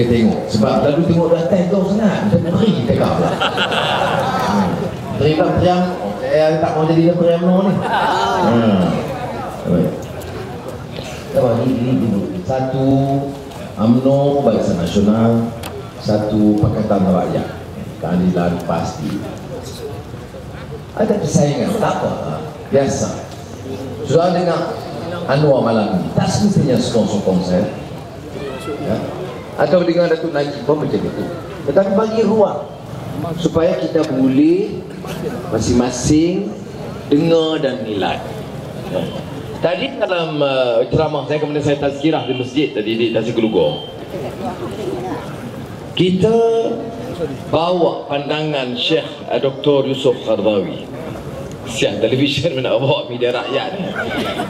boleh tengok. Sebab lalu tengok data kau sangat, macam beri tengok lah. Beri bang Priam, saya tak mau jadi Priam ni. Ini satu UMNO Barisan Nasional, satu Pakatan Rakyat, keadilan pasti. Ada persaingan, tak apa, biasa. Sudah dengar Anwar malam ini, tak semestinya sokong saya, ya? Atau dengan Datuk Najib pun macam itu. Tetapi bagi ruang supaya kita boleh masing-masing dengar dan nilai. Ya. Tadi dalam ceramah saya, kemudian saya tazkirah di masjid tadi di Tasik Kelugor, kita bawa pandangan Syekh Dr. Yusof Qaradawi. Siang televisyen nak bawa media rakyat ni.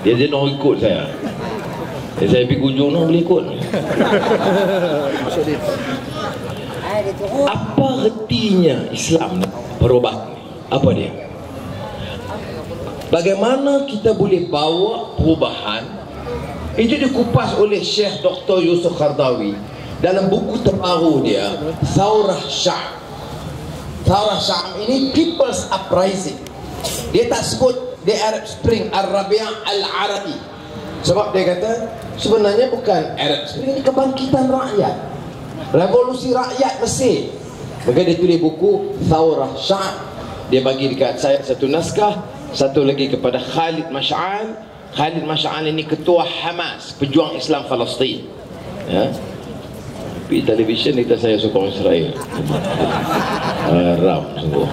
Dia jenuh ikut saya. Saya pergi kunjung nak boleh ikut. Apa artinya Islam perubahan? Apa dia? Bagaimana kita boleh bawa perubahan? Itu dikupas oleh Syekh Dr. Yusof Qaradawi dalam buku terbaru dia, Thawrah Syam. Thawrah Syam ini People's Uprising. Dia tak sebut the Arab Spring, Al-Rabi' Al-Arabi. Sebab dia kata sebenarnya bukan Arab Spring, ini kebangkitan rakyat, revolusi rakyat Mesir. Maka dia tulis buku Thawrah Syam. Dia bagi dekat saya satu naskah, satu lagi kepada Khalid Mash'al. Khalid Mash'al ini ketua Hamas, pejuang Islam Palestin, ya. Di televisyen kita saya sokong Israel. Haram sungguh.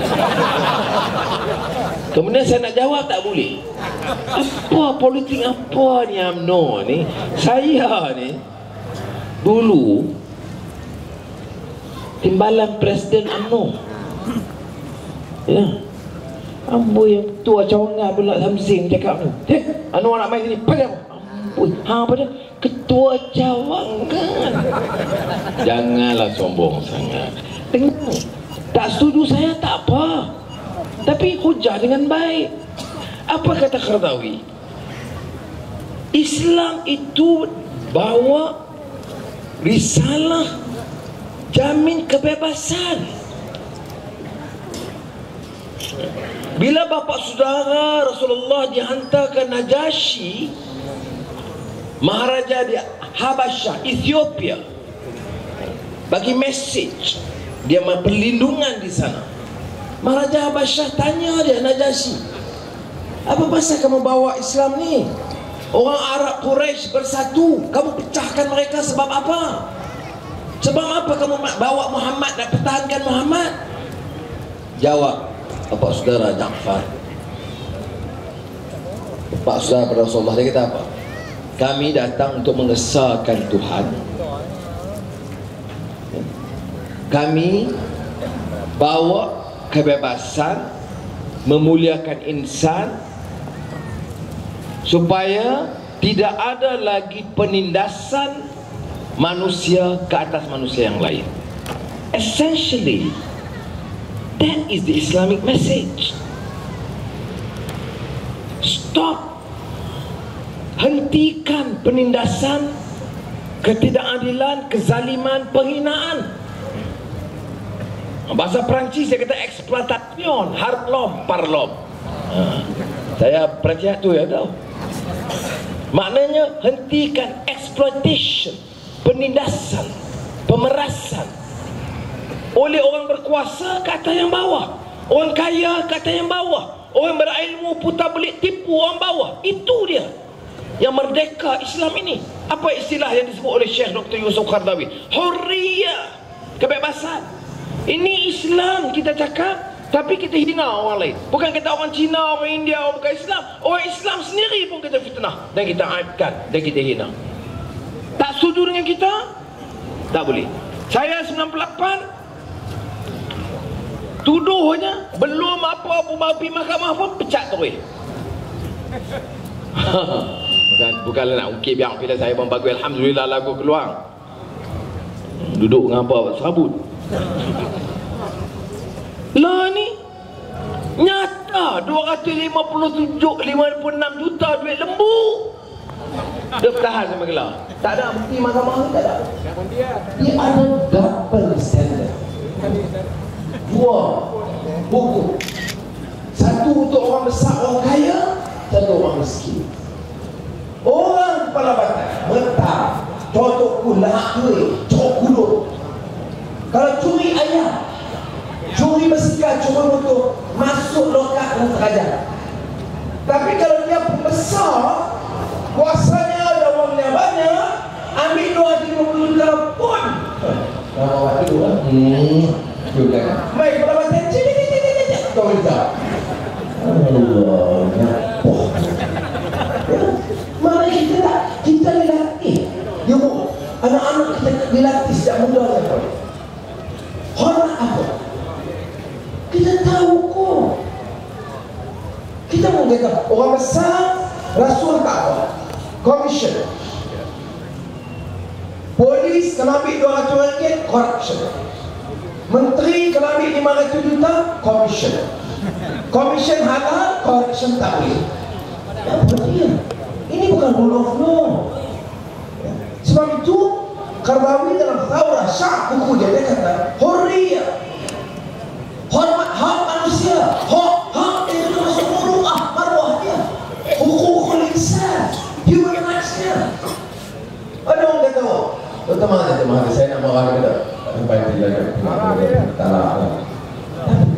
Kemudian saya nak jawab tak boleh. Apa politik apa ni UMNO ni? Saya ni dulu timbalan Presiden UMNO. Ya. Amboi yang tua cawangan pula Samsing cakap ni. Anwar nak main sini. Padam. Amboi. Apa dia? Ketua cawangan. Janganlah sombong sangat. Dengar. Tak setuju saya tak apa. Tapi hujah dengan baik. Apa kata Qaradawi? Islam itu bawa risalah jamin kebebasan. Bila bapa saudara Rasulullah dihantar ke Najasyi, Maharaja di Habasyah, Ethiopia, bagi message dia perlindungan di sana. Maharaja Habasyah tanya dia, Najasyi, apa pasal kamu bawa Islam ni? Orang Arab Quraisy bersatu, kamu pecahkan mereka sebab apa? Sebab apa kamu bawa Muhammad, nak pertahankan Muhammad? Jawab bapak saudara Ja'far, bapak saudara pada Rasulullah, dia kata apa? Kami datang untuk mengesahkan Tuhan. Kami bawa kebebasan, memuliakan insan, supaya tidak ada lagi penindasan manusia ke atas manusia yang lain. Essentially, that is the Islamic message. Stop. Hentikan penindasan, ketidakadilan, kezaliman, penghinaan. Bahasa Perancis dia kata exploitation, harlom, parlom. Saya Perancis tu ya tahu. Maknanya hentikan exploitation, penindasan, pemerasan oleh orang berkuasa ke atas yang bawah, orang kaya ke atas yang bawah, orang berilmu putar belik tipu orang bawah. Itu dia yang merdeka Islam ini. Apa istilah yang disebut oleh Syekh Dr. Yusof Qaradawi? Hurriyah, kebebasan. Ini Islam kita cakap, tapi kita hina orang lain. Bukan kata orang Cina, orang India, orang bukan Islam, orang Islam sendiri pun kita fitnah dan kita aibkan dan kita hina. Tak setuju dengan kita? Tak boleh. Saya 98 tuduhnya belum apa-apa pergi mahkamah pun pecat terus. Bukanlah nak ukir biar bila saya pun bagus, alhamdulillah lagu keluar. Duduk dengan apa serabut. Lah ni nyata 256 juta duit lembu. Dia bertahan sama gelar. Tak ada bukti mahkamah ni, tak ada. Dia ada double standard. Dua hukum. Satu untuk orang besar, orang kaya, satu orang miskin. Orang kepala batas mentah, cocok pun lahak kuih, cocok kulut. Kalau curi ayam, curi basikal, curi motor, masuk lokak dan terajak. Tapi kalau dia pembesar, kuasanya ada uangnya banyak, ambil 250 juta pun. Kalau awak tu juga. Baik, kepala batas, kau minta. Allah, nyapoh. Mana kita dilatih. Dia mau anak-anak kita dilatih sejak muda. Hormat apa? Kita tahu kok. Kita mau kata orang besar, rasul tak apa. Commission. Polis kalau ambil RM200, corruption. Menteri kalau ambil 500 juta, commission. Commission halal, corruption tak boleh. Apa dia? Ini bukan rule of law. Sebab itu Qardawi dalam Thawrah Syah buku dia kata hurriyah, hormat hak manusia, hak itu termasuk muruah marwah dia, hukukul insan, human rights dia. Ada orang kata, teman-teman saya nak marah kata sampai tidak tak.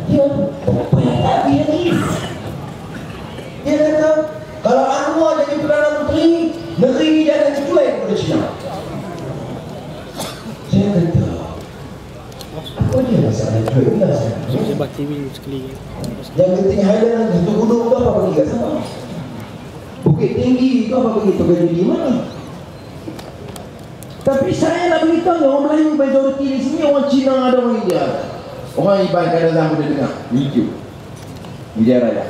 Dia apa dia ni? Dia kata kalau Anwar jadi Perdana Menteri, negeri dia akan dijual kepada China. Saya kata, apa dia masalah jual dia? Saya buat TV sekali. Yang penting Highland satu gunung tu apa pergi kat sana? Bukit Tinggi tu apa pergi di mana? Tapi saya nak beritahu orang Melayu majoriti di sini, orang Cina ada, orang India ada. Orang Iban kadang-kadang boleh dengar YouTube Media Raya.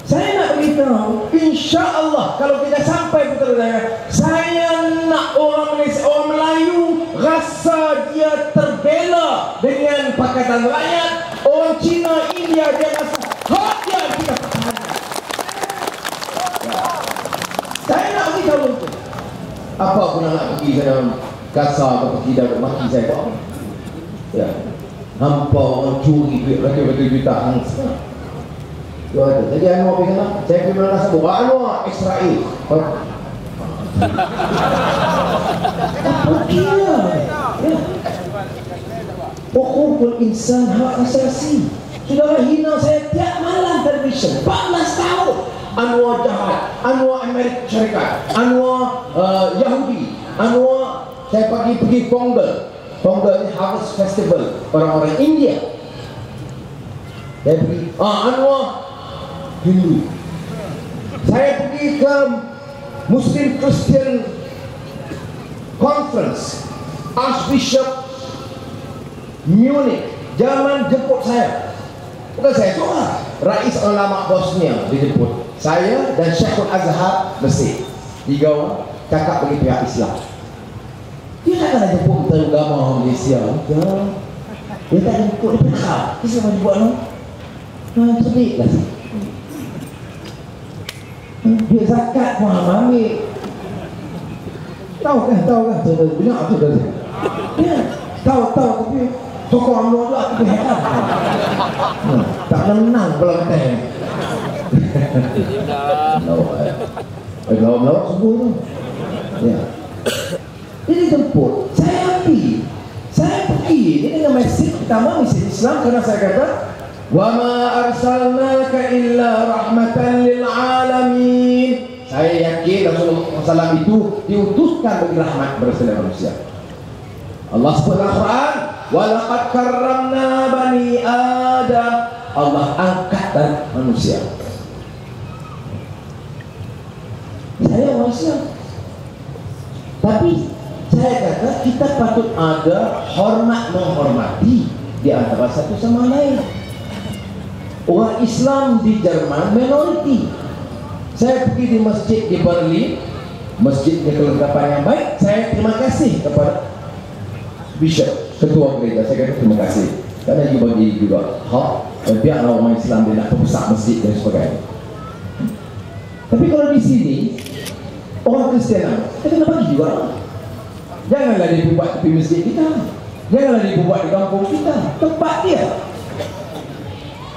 Saya nak beritahu, insya-Allah kalau kita sampai betul saya, saya nak orang Malaysia, orang Melayu rasa dia terbela dengan Pakatan Rakyat. Orang Cina, India dia rasa hak dia kita pertahankan. Saya nak beritahu itu. Apa guna nak pergi sana kasar atau tidak maki saya kau? Ya, hampa orang curi duit ratus-ratus juta hangsa. Jadi Anwar pergi sana, saya pergi mana sebut Anwar Israel. Apa dia? Ya. Hukukul insan, hak asasi. Sudahlah hina saya tiap malam television 14 tahun. Anwar jahat, Anwar Amerika Syarikat, Anwar Yahudi, Anwar saya pergi Pongal. Pongal ni Harvest Festival orang-orang India. Saya pergi Anwar Hindu. Saya pergi ke Muslim Christian Conference, Archbishop Munich, Jerman jemput saya. Bukan saya seorang, Rais Ulama Bosnia dijemput. Saya dan Syekhul Azhar Mesir. 3 orang cakap bagi pihak Islam. Dia tak nak jemput kita agama Malaysia. Dia tak jemput, dia pekak. Dia sama jemput no? Cerdik lah. Dia zakat pun ambil. Tahu kan? Benar tu dah. Dia tahu tapi tokoh UMNO tu aku heran. Tak menang kalau kata. Lawak semua tu. Ya. Dia jemput. Saya pergi. Ini dengan mesej pertama, mesej Islam, kerana saya kata wa ma arsalnaka illa rahmatan lil alamin. Saya yakin Rasulullah SAW itu diutuskan bagi rahmat kepada segala manusia. Allah sebut dalam Quran, wa laqad karramna bani Adam. Allah angkat dan manusia. Saya orang Islam, tapi saya kata kita patut ada hormat menghormati di antara satu sama lain. Orang Islam di Jerman minoriti. Saya pergi di masjid di Berlin, masjid dengan kelengkapan yang baik. Saya terima kasih kepada Bishop, ketua gereja. Saya kata terima kasih karena dia bagi juga hak dan biarlah orang Islam dia nak perusak masjid dan sebagainya. Tapi kalau di sini Orang Kristian, kita kena bagi juga. Janganlah dia buat tepi masjid kita, janganlah dia buat di kampung kita, tempat dia.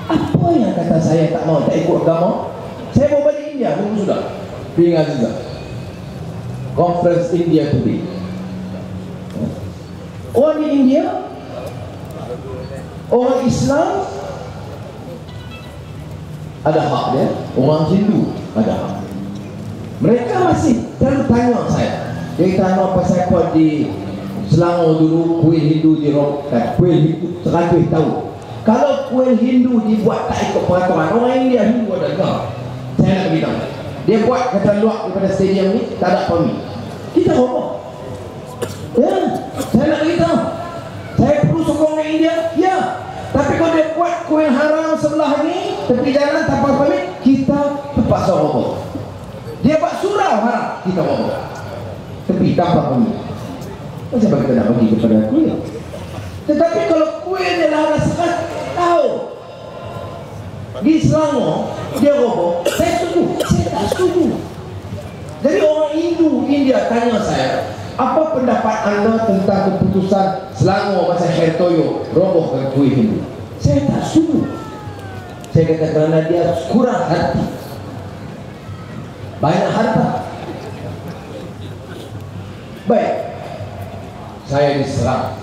Apa yang kata saya tak mau, tak ikut agama? Saya mau balik India, belum sudah. Ingat juga Conference India Today. Orang di India, orang Islam ada hak dia, orang Hindu ada hak. Mereka masih selalu tanya saya. Dia tanya pasal apa di Selangor dulu kuih Hindu dirokkan, kuih Hindu 100 tahun. Kalau kuih Hindu dibuat tak ikut peraturan, orang India Hindu ada enggak? Saya nak beritahu. Dia buat kata luar daripada stadium ni tak ada permit. Kita ngomong. Ya, saya nak beritahu. Saya perlu sokong orang India, ya. Tapi kalau dia buat kuih haram sebelah ni tepi jalan tanpa permit, kita terpaksa ngomong. Dia buat surau haram, kita ngomong. Tapi tanpa permit. Macam kita nak bagi kepada kuih? Tetapi kalau kuih dia dah rasakan tahu di Selangor dia ngomong, saya setuju, saya tak setuju. Jadi orang Hindu India tanya saya, apa pendapat anda tentang keputusan Selangor masa Hertoyo robohkan kuih Hindu? Saya tak setuju. Saya kata kerana dia kurang hati, banyak harta. Baik, saya diserang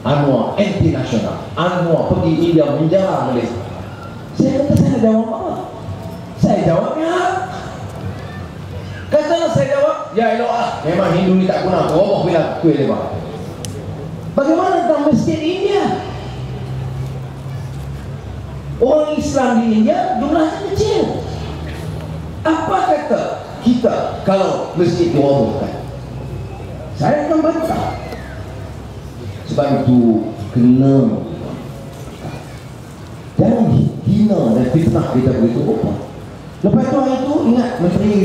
Anwar anti nasional. Anwar pergi India menjarah Malaysia. Saya kata saya jawab apa? Saya jawabnya katalah saya jawab, ya elok lah, memang Hindu ni tak guna, roboh bila kuih dia. Bagaimana tentang masjid India? Orang Islam di India jumlahnya kecil. Apa kata kita kalau masjid dirobohkan? Saya akan bantah. Sebab itu kena jangan hina dan fitnah kita begitu rupa. Lepas tu hari itu ingat Menteri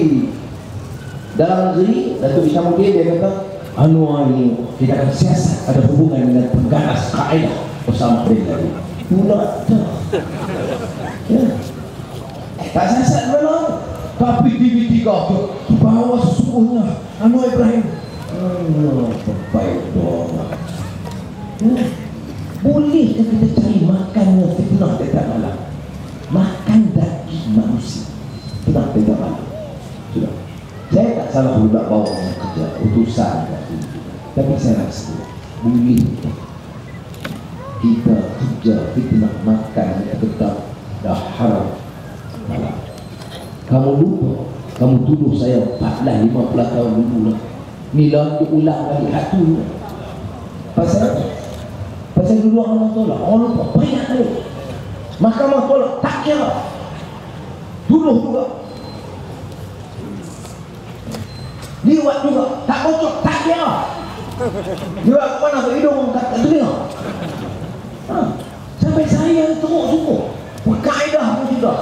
Dalam Negeri Datuk Ishamuddin dia kata Anwar ini tidak ada siasat, ada hubungan dengan pengganas kaedah Osama bin Laden. Pula tak ya. Tak siasat dulu. Tapi TV3 tu bahawa sesungguhnya Anwar Ibrahim terbaik dong. Boleh kita cari makannya fitnah dekat malam, makan daging manusia fitnah dekat malam. Sudah, saya tak salah budak bawah yang kerja utusan tadi, tapi saya rasa boleh kita kerja fitnah makan yang tetap dah haram malam. Kamu lupa, kamu tuduh saya 14-15 tahun dulu lah. Mila diulang lagi hatu pasal dulu orang tolak, orang lupa banyak kali. Mahkamah tolak, tak kira. Tuduh juga. Liwat juga, tak bocor, tak kira. Liwat ke mana ke hidung, tak dengar. Sampai saya teruk semua. Berkaedah pun juga.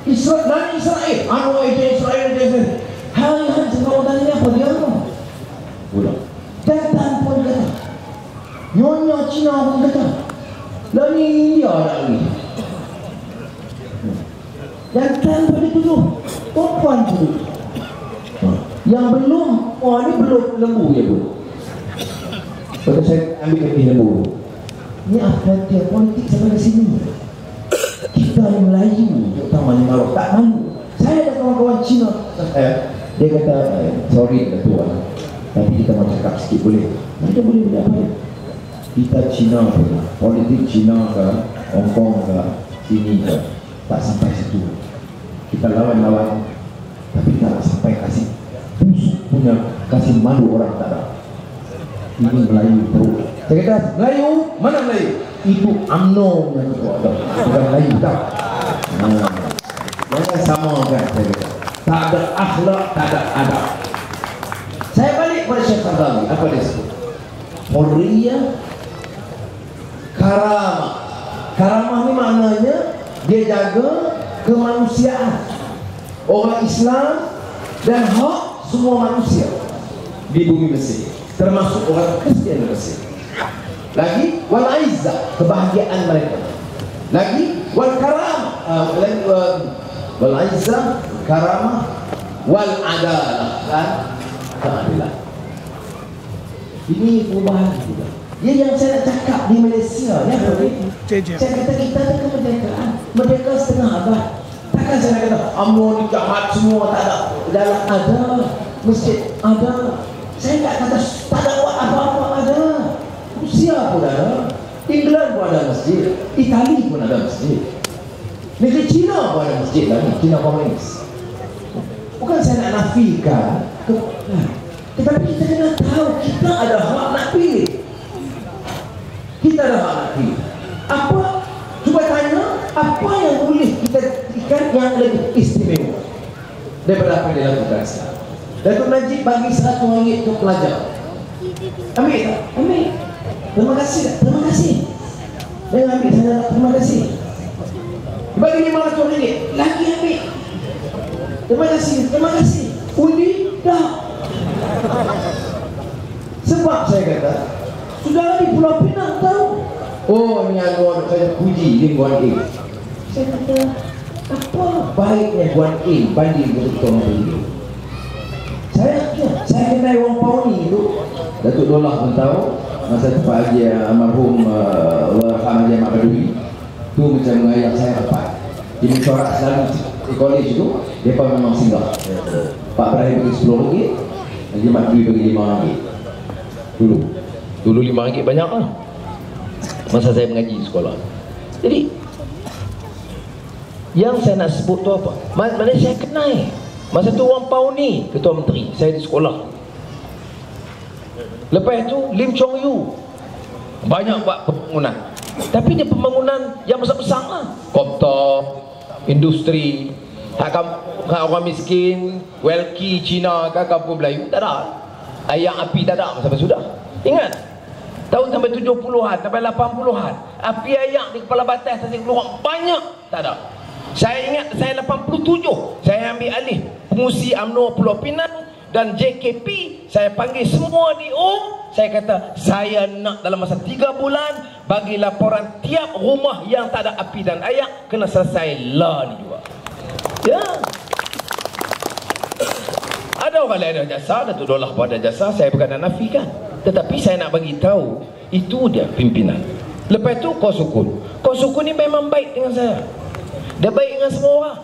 Israel dan Israel, Anwar itu Israel. Hari-hari sebelum orang tanya apa dia apa? Udah. Datang pun kata. Nyonya Cina pun kata. Lah ni India dah lagi. Dan tanpa dituduh, perempuan tuduh. Yang belum, ni belum lembu je pun. Kalau saya ambil kaki lembu. Ni apa dia politik sampai ke sini? Kita yang Melayu, terutamanya malu, tak malu. Saya ada kawan-kawan Cina. Dia kata, sorry Tuan, tapi kita mau cakap sikit boleh? Kita boleh apa? Kita Cina pun, politik Cina ke, Hong Kong ke, sini ke, tak sampai situ. Kita lawan-lawan, tapi tak sampai kasih busuk punya, kasih malu orang tak ada. Ini Melayu teruk. Saya kata, Melayu? Mana Melayu? Itu UMNO yang itu ada, bukan Melayu tak? Jangan samakan, saya kata. Tak ada akhlak, tak ada adab. Saya balik pada Syekh Qardawi, apa dia sebut? Hurriyah karamah. Karamah ni maknanya dia jaga kemanusiaan orang Islam dan hak semua manusia di bumi Mesir, termasuk orang Kristian Mesir. Lagi wal izzah, kebahagiaan mereka. Lagi wal karamah, wal izzah, karamah, wal adalah, dan keadilan. Ini perubahan juga. Dia yang saya nak cakap di Malaysia ni apa ni? Saya kata kita ada kemerdekaan, merdeka setengah abad. Takkan saya nak kata UMNO ni jahat semua, tak ada. Dalam ada masjid, ada. Saya tak kata tak ada buat apa-apa, ada. Rusia pun ada, England pun ada masjid, Itali pun ada masjid, negeri China pun ada masjid lagi, China komunis. Bukan saya nak nafikan, tetapi kita kena tahu kita ada hak nak pilih. Kita ada hak nak pilih. Apa? Cuba tanya, apa yang boleh kita berikan yang lebih istimewa daripada apa yang dilakukan sekarang? Datuk Najib bagi RM100 untuk pelajar. Ambil tak? Ambil. Terima kasih tak? Terima kasih. Jangan ambil sana. Terima kasih. Bagi RM500 lagi ambil. Terima kasih. Terima kasih. Undi dah. Sebab saya kata sudah di Pulau Pinang tahu. Oh, ini Anwar saya puji di Guan Ing. Saya kata apa baiknya Guan Ing banding dengan Ketua Menteri? Saya kenal orang Pauni itu. Datuk Dollah pun tahu. Masa tu Pak Haji almarhum Haji Ahmad Badui tu macam mengayah saya rapat di mencorak selalu di college tu. Mereka memang singgah. Pak Ibrahim bagi RM10, Haji Ahmad Badui bagi RM5 dulu RM5 banyak lah masa saya mengaji di sekolah. Jadi yang saya nak sebut tu apa? Mana saya kenal masa tu orang Pauni, Ketua Menteri saya di sekolah. Lepas tu Lim Chong Yu banyak buat pembangunan, tapi dia pembangunan yang besar-besar lah. Koptor, industri, hak orang miskin, wealthy Cina ke kampung Melayu tak ada. Ayam api tak ada sampai sudah. Ingat tahun sampai 70-an sampai 80-an api ayak di kepala batas Tasik Keluar banyak tak ada. Saya ingat saya 87 saya ambil alih pengusi UMNO Pulau Pinang dan JKP, saya panggil semua di saya kata saya nak dalam masa 3 bulan bagi laporan tiap rumah yang tak ada api dan ayak kena selesai lah ni juga. Ya, ada orang lain ada jasa, Datuk Dollah pun ada jasa, saya bukan nak nafikan, tetapi saya nak bagi tahu itu dia pimpinan. Lepas tu Kos Sukun ni memang baik dengan saya, dia baik dengan semua orang,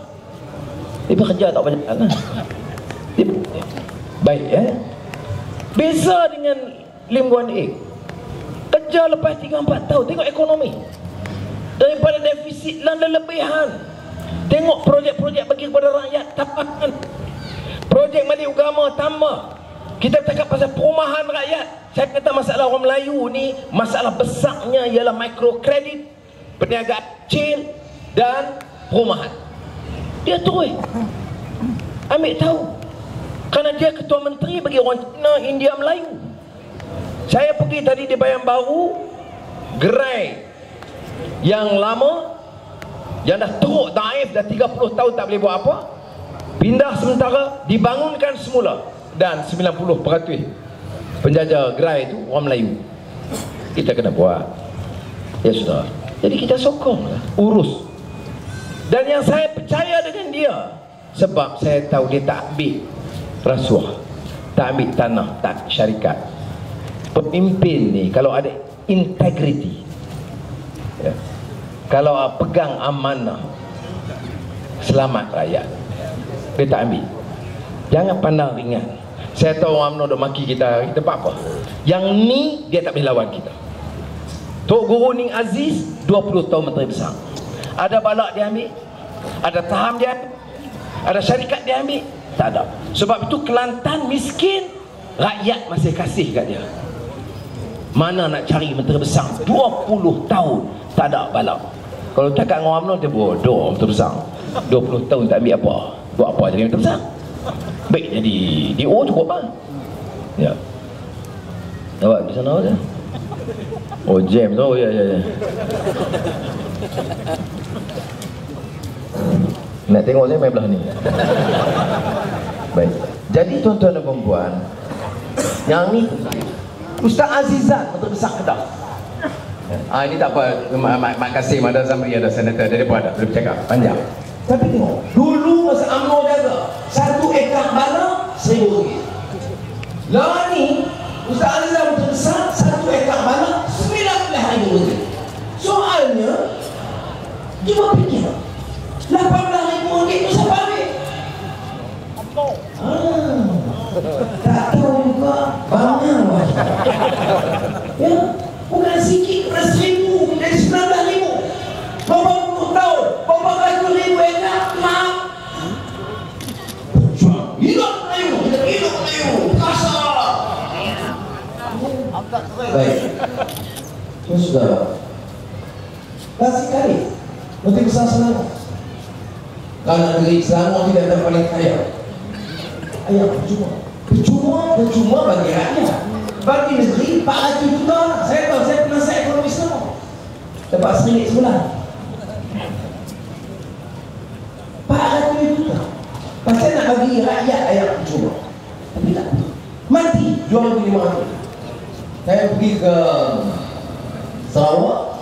dia bekerja tak banyak lah. Dia baik ya. Beza dengan Lim Guan Eng, kerja lepas 3-4 tahun tengok ekonomi daripada defisit dan lebihan. Tengok projek-projek bagi kepada rakyat tambahkan. Projek Mali Agama tambah. Kita cakap pasal perumahan rakyat. Saya kata masalah orang Melayu ni, masalah besarnya ialah mikrokredit, perniagaan kecil dan perumahan. Dia terus ambil tahu. Kerana dia Ketua Menteri bagi orang Cina, India, Melayu. Saya pergi tadi di Bayan Baru, gerai yang lama, yang dah teruk daif, dah 30 tahun tak boleh buat apa, pindah sementara, dibangunkan semula. Dan 90% penjajah gerai itu orang Melayu. Kita kena buat. Ya sudah. Jadi kita sokonglah, urus. Dan yang saya percaya dengan dia, sebab saya tahu dia tak ambil rasuah, tak ambil tanah, tak syarikat. Pemimpin ni kalau ada integriti, ya, kalau pegang amanah, selamat rakyat, dia tak ambil. Jangan pandang ringan. Saya tahu orang UMNO dah maki kita buat apa. Yang ni dia tak boleh lawan kita. Tok Guru Ning Aziz 20 tahun Menteri Besar, ada balak dia ambil, ada saham dia ambil, ada syarikat dia ambil. Tak ada. Sebab itu Kelantan miskin, rakyat masih kasih kat dia. Mana nak cari Menteri Besar 20 tahun tak ada balak. Kalau cakap dengan orang UMNO, dia bodoh Menteri Besar 20 tahun tak ambil apa. Buat apa jadi Menteri Besar? Baik jadi DO cukup lah. Ya. Awak di sana aja. Oh jam tu. Oh ya. Nak tengok saya main belah ni. Baik. Jadi tuan-tuan dan puan-puan, yang ni Ustaz Azizan, Menteri Besar Kedah. Ini tak apa, Mak Kasim ada, Zamri ada, senator, dia pun ada, boleh bercakap panjang. Tapi tengok, dulu masa UMNO jaga 1 ekar balak RM1,000. Lah ni Ustaz Azam tersat 1 ekar balak RM19,000. Soalnya cuba fikir, RM18,000 itu siapa ambil? Tak tahu juga bangang wajah. Ya, bukan sikit, bukan RM1,000 dari RM19,000. Bapak 10 tahun, bapak baju RM1,000 ekar, maaf. Hidup Melayu, kasar. Baik, sudah. Kasih kali, nanti besar Selangor. Kalau negeri Selangor tidak ada paling kaya. Ayah percuma bagi rakyat, bagi negeri 400 juta. Saya tahu, saya penasihat ekonomi Selangor, dapat RM1 sebulan 400 juta. Pasal nak bagi rakyat ayah percuma, tapi tak mati jual RM500. Saya pergi ke Sarawak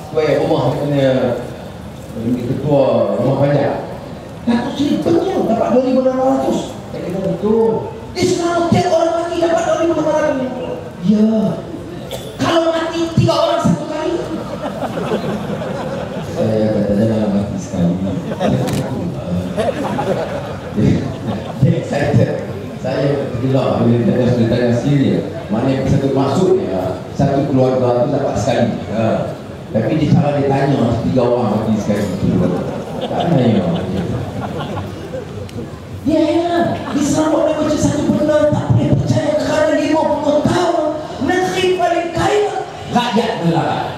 supaya rumah punya ketua rumah pajak. Datuk Seri penyel dapat RM2,600. Saya kata betul. Di Selangor tiap orang mati dapat RM2,600. Ya, kalau mati 3 orang 1 kali. Saya kata jangan mati sekali. Saya gila bila ditanya sendiri, mana yang satu masuk ya, satu keluarga tu dapat sekali. Tapi di cara ditanya 3 orang mati sekali. Tak tanya. Ya, di Sarawak dia macam satu benda tak boleh percaya kerana 50 tahun negeri paling kaya rakyat nelayan.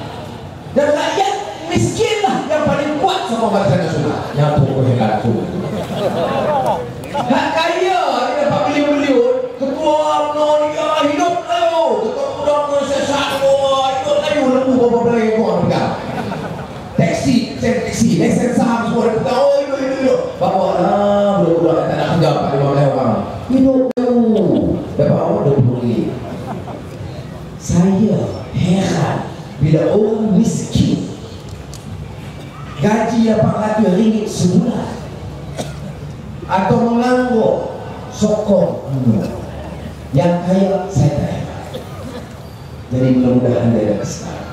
Dan rakyat miskinlah yang paling kuat sama bangsa nasional. Yang tu hebat tu. Hak kaya dia dapat bilion-bilion. Ketua Nolia hidup layu. Ketua Muda Malaysia Satu hidup layu. Lembu berapa belas ekor pegang. Taksi, lesen saham semua dia pegang. Oh hidup. Bawa lah budak-budak tak nak kerja 4-5 orang. Hidup layu. Dapat awak RM20. Saya heran bila orang miskin gaji RM800 sebulan atau menganggur sokong yang kaya. Saya tak hebat. Jadi mudah-mudahan dia dapat sekarang.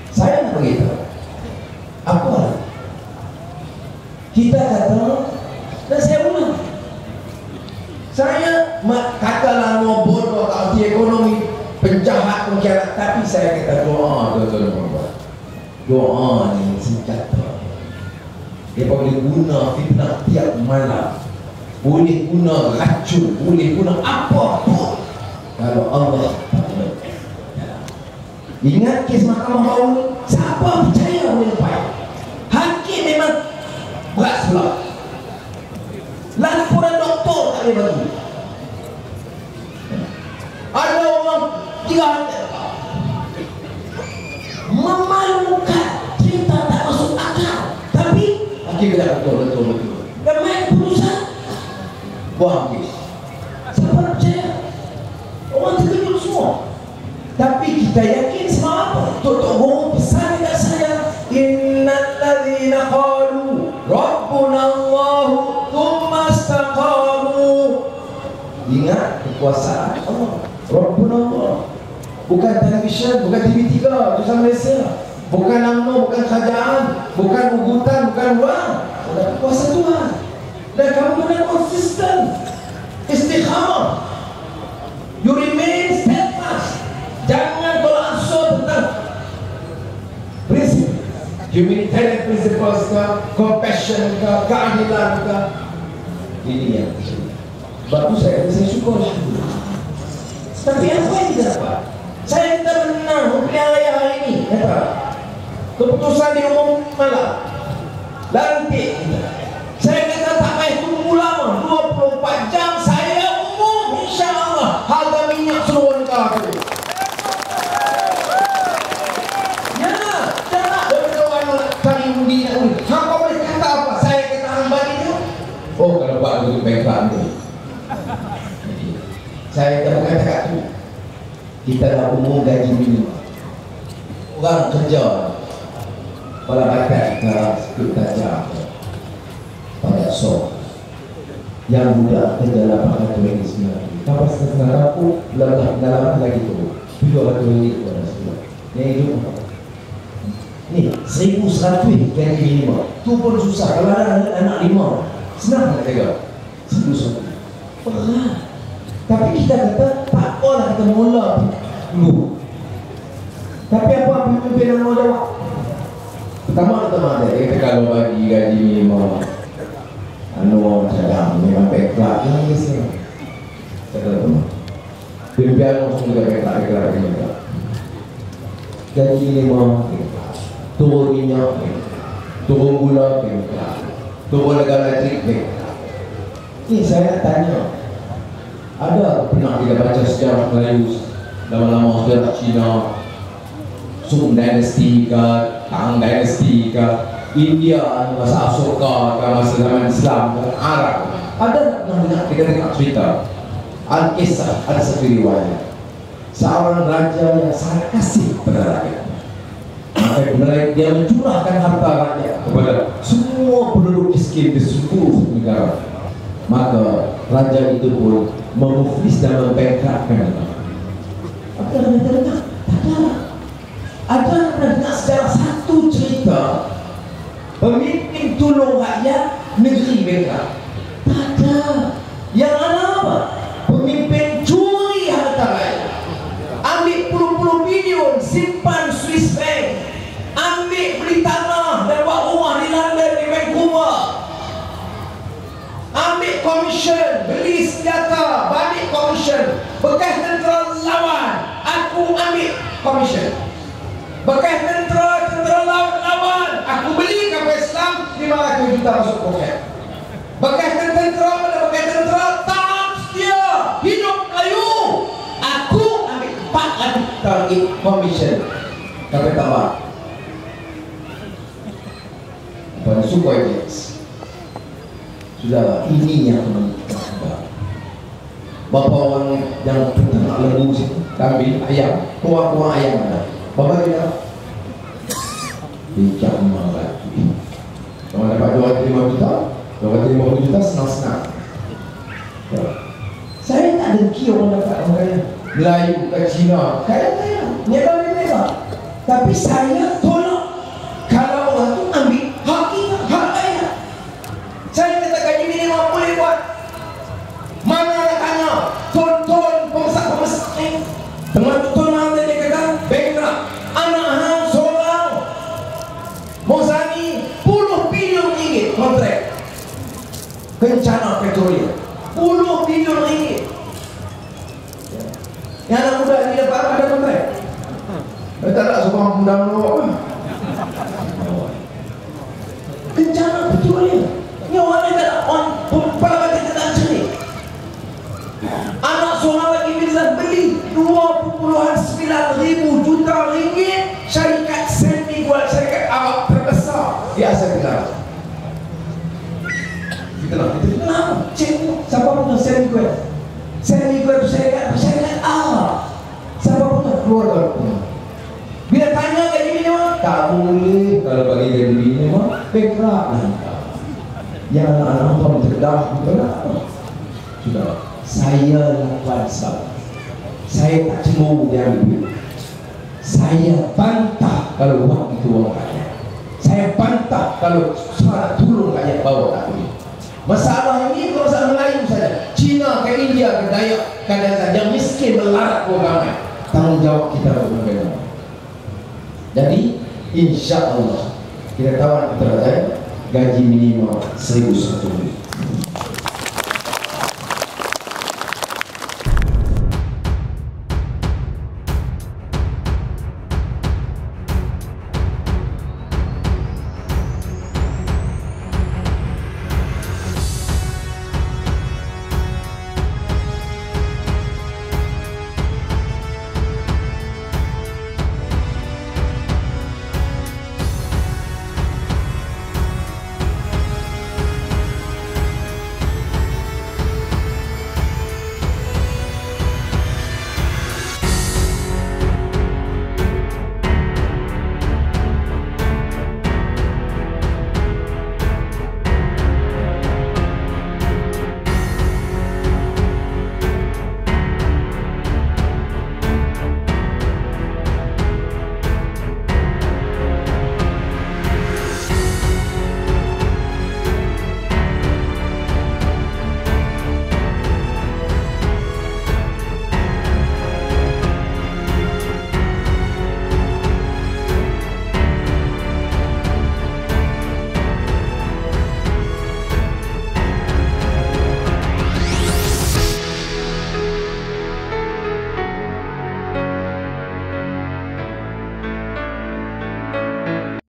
Saya nak beritahu apa kita kata, dan saya ulang, saya katalah bodoh anti ekonomi, penjahat, pengkhianat, tapi saya kata doa ni senjata. Dia boleh guna fitnah tiap malam, boleh guna racun, boleh guna apa pun kalau Allah tak boleh. Ingat kes Mahkamah Baru ni, siapa percaya boleh lepas? Hakim memang berat sebelah. Laporan doktor tak boleh bagi. Ada orang 3 memalukan, cerita tak masuk akal, tapi hakim kata betul. Dan main keputusan buang kes. Siapa nak percaya? Orang terkejut semua. Tapi kita yakin semua apa? Tok Guru pesan dekat saya, innal ladzina qalu rabbuna Allah tsumma istaqamu. Ingat kekuasaan Allah. Rabbuna Allah. Bukan televisyen, bukan TV3, Tulisan Malaysia. Bukan nama, bukan kerajaan, bukan ugutan, bukan uang. Ada kuasa Tuhan. Dan kamu kena konsisten, istiqamah. You remain steadfast. Jangan tolak ansur tentang prinsip humanitarian principles ke, compassion ke, keadilan ke. Ini yang sebab itu saya syukur. Tapi apa yang kita dapat? Saya kita menang pelihara hari ini. Kata keputusan diumum malam, lantik kita. Saya kata tak payah tunggu lama, 24 jam saya umum, insyaAllah harga minyak seluruh negara itu. Ya, jangan ada orang nak cari undi nak undi. Hampa boleh kata apa? Saya kata hang bagi dia. Oh, kalau buat begitu baiklah tu. Saya tak bukan cakap tu. Kita dah umum gaji minimum. Orang kerja pada bakat ke sekut tajam pada sok Yang muda kerja 800 kapasitas aku dalam lagi tu 700 ringgit pada sebulan. Yang hidup ni 1,100 gaji minimum. Tu pun susah. Kalau ada anak 5 senang nak jaga 1,100. Berat. Tapi kita kata tak apalah, kita mula dulu. Tapi apa pemimpin yang mau jawab? Pertama dia kata kalau bagi gaji minimum orang cadang memang background yang biasa. Kata tu pimpinan langsung juga background juga. Gaji minimum turun minyak, turun gula, turun harga elektrik. Ini saya tanya, ada pernah kita baca sejarah Melayu lama-lama sejarah Cina, Sung Dynasty ke, Tang Dynasty ke, India, masa Asoka ke, masa zaman Islam ke, Arab. Ada nak kita dengar cerita Al-Kisah, ada satu riwayat seorang raja yang sangat kasih pada rakyat. Maka dia mencurahkan harta rakyat kepada semua penduduk miskin di seluruh negara. Maka raja itu pun memuflis dan membengkakkan. Apa yang kita dengar? Tak ada. Ada pernah sejarah satu cerita pemimpin tolong rakyat negeri bengkak? Tak ada. Yang ada apa? Pemimpin curi harta rakyat, ambil puluh-puluh bilion simpan Swiss bank, ambil beli tanah dan buat rumah di London, di Vancouver, ambil komisen, beli senjata, balik komisen, bekas tentera lawan aku ambil komisen, bekas tentera lawan aku beli kapal Islam 500 juta masuk poket, bekas tentera tak setia hidup Melayu aku ambil 400 juta komisen. Kata tambah pada Sukhoi Jets. Sudah, ini yang menambah. Bapa orang yang peternak lembu situ, kambing, ayam, kuah-kuah ayam ada. Bapa dia bincang memang lagi. Kalau dapat 250 juta, 250 juta senang-senang. Saya tak dengki orang dapat orang kaya Melayu ke Cina, kaya-kaya, mewah-mewah. Tapi saya tolak kalau orang tu ambil hak kita, hak rakyat. Saya kata gaji minimum boleh buat. Mana nak tanya tonton pemesak ni dengan tonton dia kata bankrupt, anak hang seorang Mozani puluh bilion ringgit kontrak bencana petroleum, puluh bilion ringgit. Yang anak muda ni dapat ada kontrak. Tak nak seorang muda melawak. Bencana petroleum. Ni orang ni tak on pada kita tak cerita. Anak seorang lagi bisa beli 20.9 juta ringgit syarikat semi buat syarikat Arab terbesar di Asia Tenggara. Kita nak cek siapa punya semi kuat syarikat Arab. Siapa punya keluarga punya. Bila tanya gaji minimum, tak boleh. Kalau bagi gaji minimum, bankrupt lah. Yang anak-anak orang terkedah, betul tak? Sudah. Saya lakukan sebab saya tak cemburu dia ambil duit. Saya bantah kalau wang itu wang rakyat. Saya bantah kalau suara tolong rakyat bawa tak boleh. Masalah ini bukan masalah Melayu saja. Cina ke India ke Dayak kadang-kadang yang miskin melarat ramai. Tanggungjawab kita untuk membela. Jadi insya Allah kita tahu kita gaji minimal 1,100.